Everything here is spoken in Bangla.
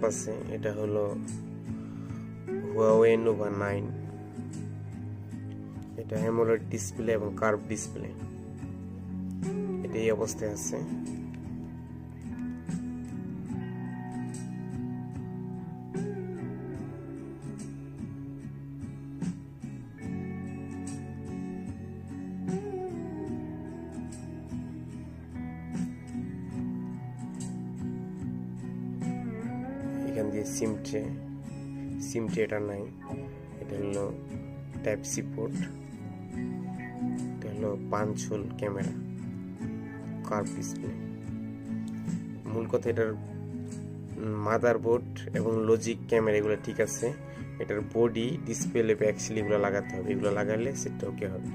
আছে, এটা হলো হুয়াওয়ে নোভা 9। এটা অ্যামোলেড ডিসপ্লে এবং কার্ভ ডিসপ্লে, এটা এই অবস্থায় আছে। এখান দিয়ে সিম ট্রে এটা নাই, এটা হলো টাইপ সি পোর্ট, এটা হলো পাঁচ হোল ক্যামেরা, কার্ভ ডিসপ্লে। মূল কথা এটার মাদারবোর্ড এবং লজিক ক্যামেরা এগুলো ঠিক আছে, এটার বডি ডিসপ্লে ব্যাক সিল এগুলো লাগাতে হবে, এগুলো লাগালে সেটটা ওকে হবে।